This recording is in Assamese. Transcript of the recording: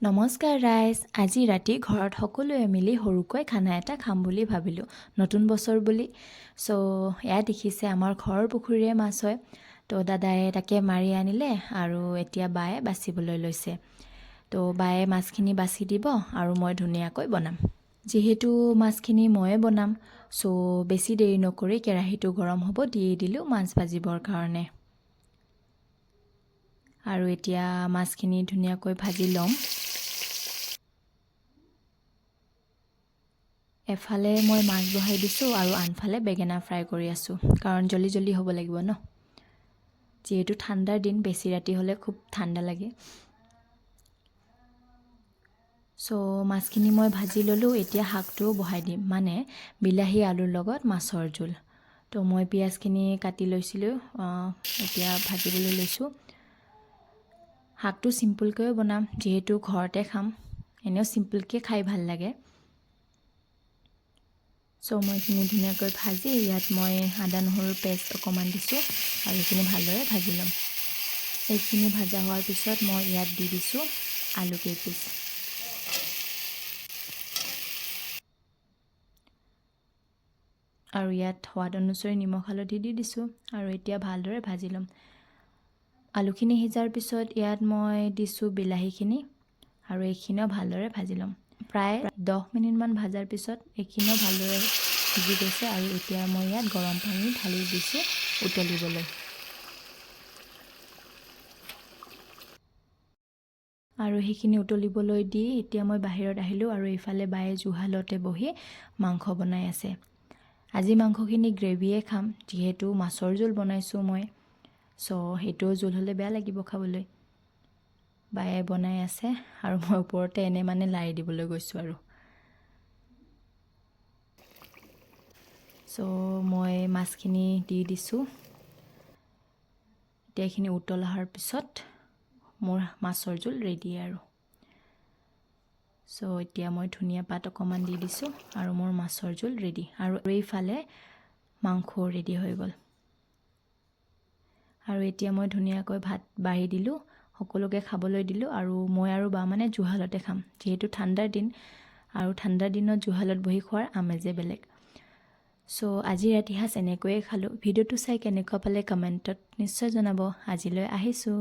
নমস্কাৰ ৰাইজ, আজি ৰাতি ঘৰত সকলোৱে মিলি সৰুকৈ খানা এটা খাম বুলি ভাবিলোঁ, নতুন বছৰ বুলি। এয়া দেখিছে আমাৰ ঘৰৰ পুখুৰীৰে মাছ হয়। দাদাই তাকে মাৰি আনিলে আৰু এতিয়া বায়ে বাচিবলৈ লৈছে। বায়ে মাছখিনি বাছি দিব আৰু মই ধুনীয়াকৈ বনাম। যিহেতু মাছখিনি ময়ে বনাম, বেছি দেৰি নকৰি কেৰাহীটো গৰম হ'ব দি দিলোঁ মাছ ভাজিবৰ কাৰণে। আৰু এতিয়া মাছখিনি ধুনীয়াকৈ ভাজি ল'ম। এফালে মই মাছ বহাই দিছোঁ আৰু আনফালে বেঙেনা ফ্ৰাই কৰি আছোঁ, কাৰণ জল্দি হ'ব লাগিব ন। যিহেতু ঠাণ্ডাৰ দিন, বেছি ৰাতি হ'লে খুব ঠাণ্ডা লাগে। মাছখিনি মই ভাজি ল'লোঁ। এতিয়া শাকটোও বহাই দিম, মানে বিলাহী আলুৰ লগত মাছৰ জোল। মই পিঁয়াজখিনি কাটি লৈছিলোঁ, এতিয়া ভাজিবলৈ লৈছোঁ। শাকটো চিম্পুলকৈও বনাম, যিহেতু ঘৰতে খাম, এনেও চিম্পুলকৈ খাই ভাল লাগে। মই এইখিনি ধুনীয়াকৈ ভাজি ইয়াত মই আদা নহৰুৰ পেষ্ট অকণমান দিছোঁ আৰু এইখিনি ভালদৰে ভাজি ল'ম। এইখিনি ভাজা হোৱাৰ পিছত মই ইয়াত দি দিছোঁ আলু কেইপিচ। আৰু ইয়াত সোৱাদ অনুসৰি নিমখ হালধি দি দিছোঁ আৰু এতিয়া ভালদৰে ভাজি ল'ম। আলুখিনি সিজাৰ পিছত ইয়াত মই দিছোঁ বিলাহীখিনি আৰু এইখিনিও ভালদৰে ভাজি ল'ম। প্ৰায় 10 মিনিটমান ভাজাৰ পিছত এইখিনিও ভালদৰে সিজি গৈছে আৰু এতিয়া মই ইয়াত গৰম পানী ঢালি দিছোঁ উতলিবলৈ। আৰু সেইখিনি উতলিবলৈ দি এতিয়া মই বাহিৰত আহিলোঁ আৰু এইফালে বায়ে জুহালতে বহি মাংস বনাই আছে। আজি মাংসখিনি গ্ৰেভিয়ে খাম, যিহেতু মাছৰ জোল বনাইছোঁ মই। সেইটো জোল হ'লে বেয়া লাগিব খাবলৈ। বায়ে বনাই আছে আৰু মই ওপৰতে এনে লাৰি দিবলৈ গৈছোঁ আৰু। মই মাছখিনি দি দিছোঁ। এতিয়া এইখিনি উতল অহাৰ পিছত মোৰ মাছৰ জোল ৰেডি আৰু। এতিয়া মই ধনিয়া পাত অকণমান দি দিছোঁ আৰু মোৰ মাছৰ জোল ৰেডি। আৰু এইফালে মাংসও ৰেডি হৈ গ'ল। আৰু এতিয়া মই ধুনীয়াকৈ ভাত বাঢ়ি দিলোঁ, সকলোকে খাবলৈ দিলোঁ আৰু মই আৰু বা জুহালতে খাম, যিহেতু ঠাণ্ডাৰ দিন আৰু ঠাণ্ডাৰ দিনত জুহালত বহি খোৱাৰ আমেজে বেলেগ। আজি ৰাতি সাঁজ এনেকৈয়ে খালোঁ। ভিডিঅ'টো চাই কেনেকুৱা পালে কমেণ্টত নিশ্চয় জনাব। আজিলৈ আহিছোঁ।